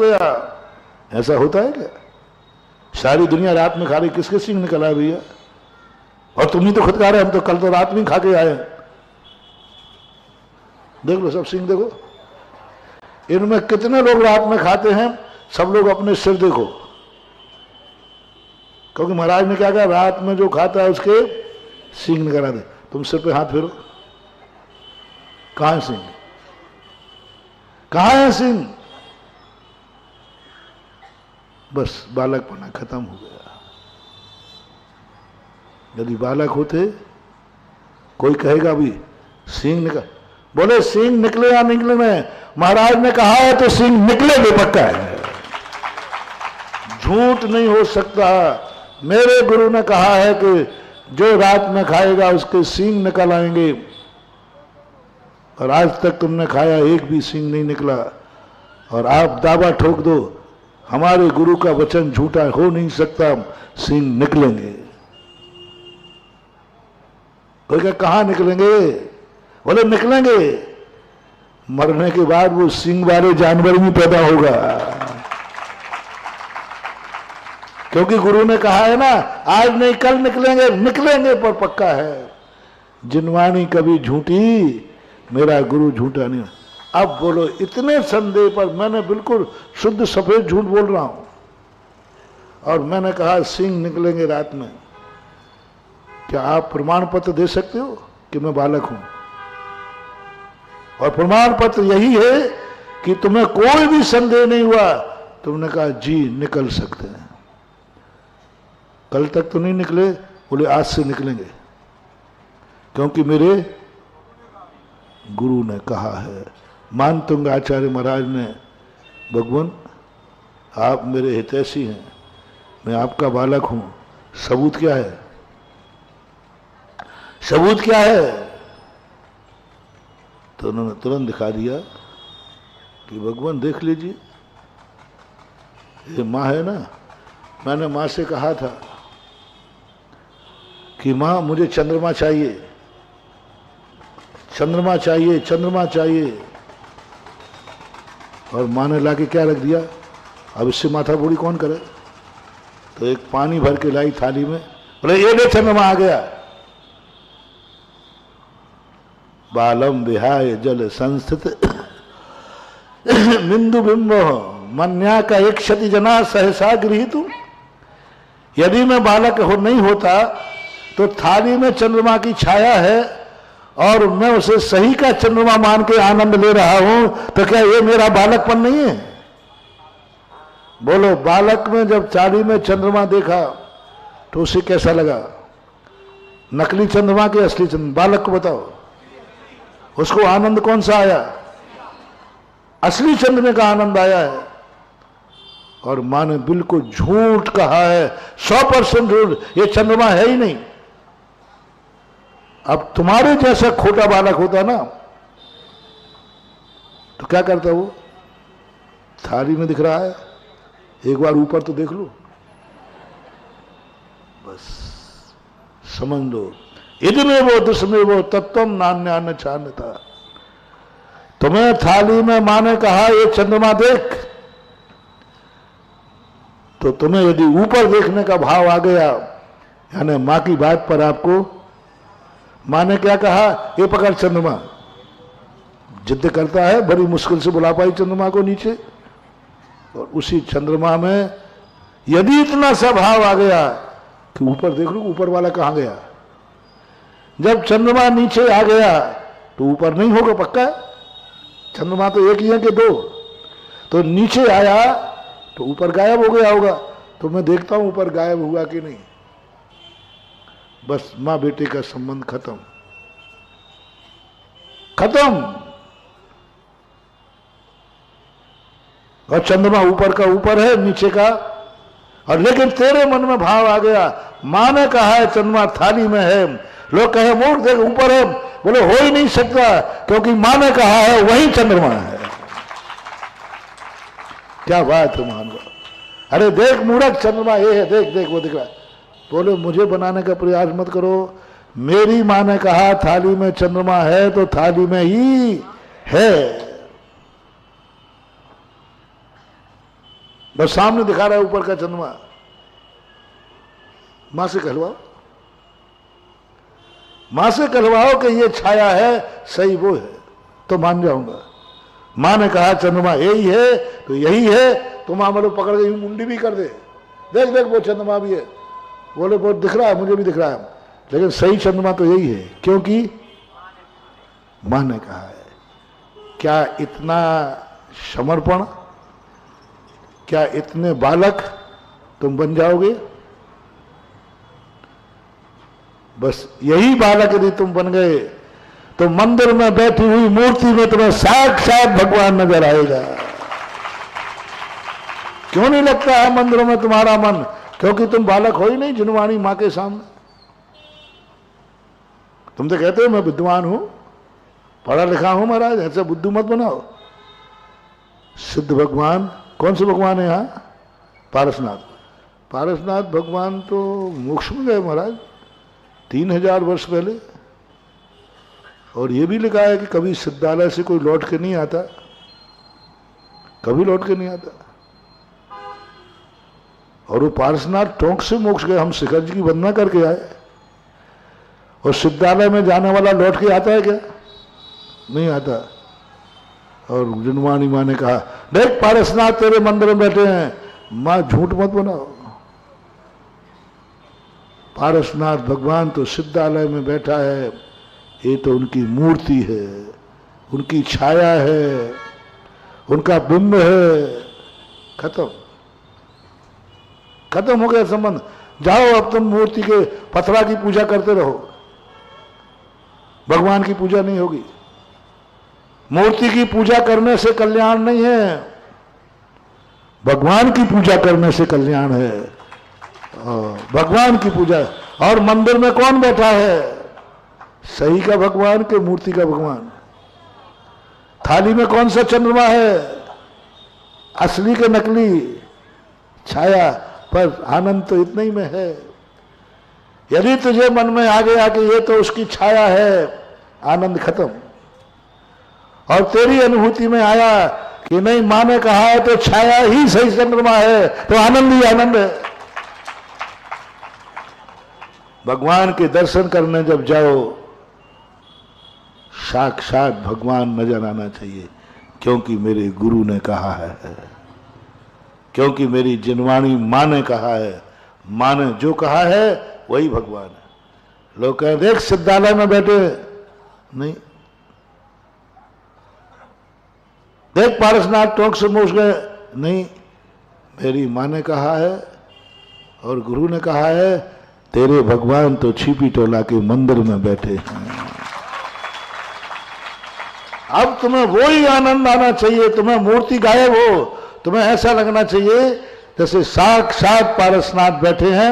गया। ऐसा होता है क्या? सारी दुनिया रात में खा रही, किसके सिंह निकल आए भैया? और तुम ही तो खुद खा रहे, हम तो कल तो रात में खा के आए। देख लो सब सिंह देखो, इनमें कितने लोग रात में खाते हैं। सब लोग अपने सिर देखो, क्योंकि महाराज ने क्या कहा, रात में जो खाता है उसके सिंह निकल आते। तुम सिर पे हाथ फेरो, कहां है सिंह? कहां है सिंह? बस बालकपना खत्म हो गया। यदि बालक होते, कोई कहेगा भी सिंह निकल, बोले सिंह निकले या निकले नहीं, महाराज ने कहा है तो सिंह निकले भी पक्का है, झूठ नहीं हो सकता। मेरे गुरु ने कहा है कि जो रात में खाएगा उसके सींग निकल आएंगे, और आज तक तुमने खाया एक भी सींग नहीं निकला। और आप दावा ठोक दो हमारे गुरु का वचन झूठा हो नहीं सकता, सींग निकलेंगे। कोई कहे कहां निकलेंगे? बोले निकलेंगे, मरने के बाद वो सींग वाले जानवर भी पैदा होगा, क्योंकि गुरु ने कहा है ना, आज नहीं कल निकलेंगे, निकलेंगे पर पक्का है। जिनवानी कभी झूठी, मेरा गुरु झूठा नहीं। अब बोलो इतने संदेह पर मैंने बिल्कुल शुद्ध सफेद झूठ बोल रहा हूं, और मैंने कहा सिंह निकलेंगे रात में। क्या आप प्रमाण पत्र दे सकते हो कि मैं बालक हूं? और प्रमाण पत्र यही है कि तुम्हें कोई भी संदेह नहीं हुआ, तुमने कहा जी निकल सकते हैं। कल तक तो नहीं निकले, बोले आज से निकलेंगे, क्योंकि मेरे गुरु ने कहा है। मानतुंग आचार्य महाराज ने, भगवान आप मेरे हितैषी हैं, मैं आपका बालक हूं, सबूत क्या है? सबूत क्या है? तो उन्होंने तुरंत दिखा दिया कि भगवान देख लीजिए, ये माँ है ना, मैंने माँ से कहा था कि माँ मुझे चंद्रमा चाहिए, चंद्रमा चाहिए, चंद्रमा चाहिए, और माँ ने लाके क्या रख दिया? अब इससे माथा बोड़ी कौन करे? तो एक पानी भर के लाई थाली में, बोले ये ले चंद्रमा आ गया। बालम विहाय जल संस्थित बिंदु बिंब मन्या का एक क्षति जना सहसा गृहीतु। यदि मैं बालक नहीं होता तो थाली में चंद्रमा की छाया है और मैं उसे सही का चंद्रमा मान के आनंद ले रहा हूं, तो क्या ये मेरा बालकपन नहीं है? बोलो बालक में जब थाली में चंद्रमा देखा तो उसे कैसा लगा? नकली चंद्रमा के असली चंद्रमा? बालक को बताओ, उसको आनंद कौन सा आया? असली चंद्रमा का आनंद आया है। और मां ने बिल्कुल झूठ कहा है, 100% झूठ, ये चंद्रमा है ही नहीं। अब तुम्हारे जैसा खोटा बालक होता ना तो क्या करता? वो थाली में दिख रहा है, एक बार ऊपर तो देख लो, बस समझ लो। इतने वो दुष्में वो तत्व नान्यान छान्यता। तुम्हें थाली में मां ने कहा ये चंद्रमा देख, तो तुम्हें यदि ऊपर देखने का भाव आ गया, यानी मां की बात पर आपको मां ने क्या कहा, ये पकड़ चंद्रमा, जिद्द करता है, बड़ी मुश्किल से बुला पाई चंद्रमा को नीचे, और उसी चंद्रमा में यदि इतना सा भाव आ गया कि ऊपर देख लो ऊपर वाला कहां गया। जब चंद्रमा नीचे आ गया तो ऊपर नहीं होगा पक्का, चंद्रमा तो एक ही है कि दो, तो नीचे आया तो ऊपर गायब हो गया होगा। तो मैं देखता हूं ऊपर गायब हुआ कि नहीं, बस मां बेटे का संबंध खत्म, खत्म। और चंद्रमा ऊपर का ऊपर है, नीचे का, और लेकिन तेरे मन में भाव आ गया, मां ने कहा है चंद्रमा थाली में है, लोग कहे मूर्ख देख ऊपर है, बोले हो ही नहीं सकता, क्योंकि मां ने कहा है वही चंद्रमा है। क्या बात है महान। अरे देख मूर्ख, चंद्रमा ये है, देख देख वो दिख रहा है। बोले मुझे बनाने का प्रयास मत करो, मेरी मां ने कहा थाली में चंद्रमा है तो थाली में ही है। बस सामने दिखा रहा है ऊपर का चंद्रमा, मां से कहलवाओ, मां से कहलवाओ कि ये छाया है, सही वो है, तो मान जाऊंगा। मां ने कहा चंद्रमा यही है तो यही है, तो मां बोलो पकड़ के मुंडी भी कर दे, देख देख वो चंद्रमा भी है। बोले बहुत दिख रहा है, मुझे भी दिख रहा है, लेकिन सही चंद्रमा तो यही है, क्योंकि मां ने कहा है। क्या इतना समर्पण, क्या इतने बालक तुम बन जाओगे? बस यही बालक यदि तुम बन गए तो मंदिर में बैठी हुई मूर्ति में तुम्हें साक्षात भगवान नजर आएगा। क्यों नहीं लगता है मंदिरों में तुम्हारा मन? क्योंकि तुम बालक हो ही नहीं जिनवाणी मां के सामने। तुम तो कहते हो मैं विद्वान हूं, पढ़ा लिखा हूं, महाराज ऐसे बुद्धू मत बनाओ। सिद्ध भगवान, कौन से भगवान है यहां? पारसनाथ। पारसनाथ भगवान तो मोक्ष में गए महाराज 3000 वर्ष पहले। और ये भी लिखा है कि कभी सिद्धालय से कोई लौट के नहीं आता, कभी लौट के नहीं आता। और वो पारसनाथ टोंक से मोक्ष गए, हम शिखर जी की वंदना करके आए। और सिद्धालय में जाने वाला लौट के आता है क्या? नहीं आता। और जिनवाणी मां ने कहा देख पारसनाथ तेरे मंदिर में बैठे हैं, मां झूठ मत बनाओ। पारसनाथ भगवान तो सिद्धालय में बैठा है, ये तो उनकी मूर्ति है, उनकी छाया है, उनका बिंब है। खत्म, खत्म हो गया संबंध। जाओ अब तुम मूर्ति के पथरा की पूजा करते रहो, भगवान की पूजा नहीं होगी। मूर्ति की पूजा करने से कल्याण नहीं है, भगवान की पूजा करने से कल्याण है। भगवान की पूजा। और मंदिर में कौन बैठा है? सही का भगवान के मूर्ति का भगवान। थाली में कौन सा चंद्रमा है? असली के नकली? छाया। पर आनंद तो इतना ही में है। यदि तुझे मन में आ गया कि ये तो उसकी छाया है, आनंद खत्म। और तेरी अनुभूति में आया कि नहीं मां ने कहा है तो छाया ही सही चंद्रमा है, तो आनंद ही आनंद है। भगवान के दर्शन करने जब जाओ साक्षात भगवान नजर आना चाहिए, क्योंकि मेरे गुरु ने कहा है, क्योंकि मेरी जिनवाणी मां ने कहा है। मां ने जो कहा है वही भगवान है। लोग कहें देख सिद्धालय में बैठे, नहीं। देख पारसनाथ टोंक से मोक्ष गए, नहीं। मेरी मां ने कहा है और गुरु ने कहा है, तेरे भगवान तो छिपी टोला के मंदिर में बैठे हैं। अब तुम्हें वो ही आनंद आना चाहिए। तुम्हें मूर्ति गायब हो, तुम्हें ऐसा लगना चाहिए जैसे साक्षात पारसनाथ बैठे हैं।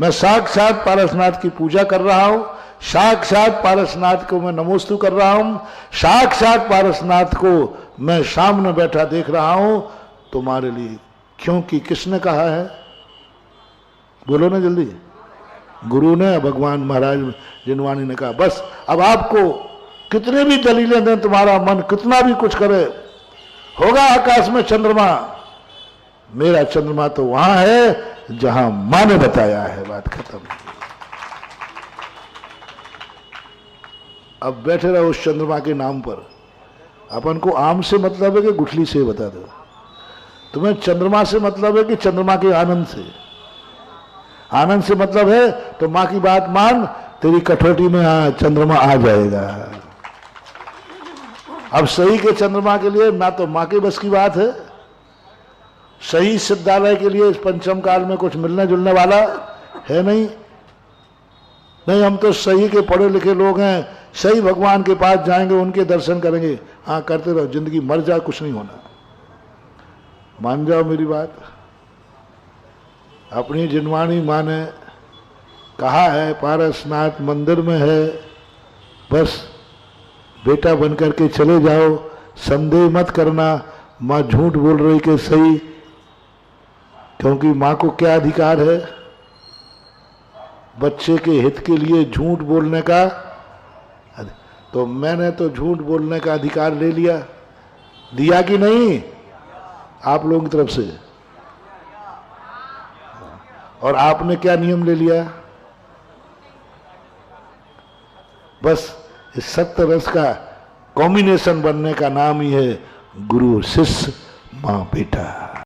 मैं साक्षात पारसनाथ की पूजा कर रहा हूं, साक्षात पारसनाथ को मैं नमोस्तु कर रहा हूं, साक्षात पारसनाथ को मैं सामने बैठा देख रहा हूं तुम्हारे लिए। क्योंकि किसने कहा है? बोलो ना जल्दी। गुरु ने, भगवान महाराज जिनवाणी ने कहा। बस अब आपको कितने भी दलीलें दें, तुम्हारा मन कितना भी कुछ करे, होगा आकाश में चंद्रमा। मेरा चंद्रमा तो वहां है जहां मां ने बताया है। बात खत्म। अब बैठे रहो उस चंद्रमा के नाम पर। अपन को आम से मतलब है कि गुठली से? बता दो। तुम्हें चंद्रमा से मतलब है कि चंद्रमा के आनंद से? आनंद से मतलब है तो मां की बात मान, तेरी कठौती में चंद्रमा आ जाएगा। अब सही के चंद्रमा के लिए ना तो मां के बस की बात है, सही सिद्धालय के लिए इस पंचम काल में कुछ मिलने जुलने वाला है नहीं। नहीं, हम तो सही के पढ़े लिखे लोग हैं, सही भगवान के पास जाएंगे, उनके दर्शन करेंगे। हाँ करते रहो, जिंदगी मर जाए कुछ नहीं होना। मान जाओ मेरी बात। अपनी जिनवाणी मां ने कहा है पारसनाथ मंदिर में है, बस बेटा बन करके चले जाओ, संदेह मत करना मां झूठ बोल रही कि सही। क्योंकि मां को क्या अधिकार है बच्चे के हित के लिए झूठ बोलने का? तो मैंने तो झूठ बोलने का अधिकार ले लिया, दिया कि नहीं आप लोगों की तरफ से? और आपने क्या नियम ले लिया? बस इस सत्य रस का कॉम्बिनेशन बनने का नाम ही है गुरु शिष्य मां बेटा।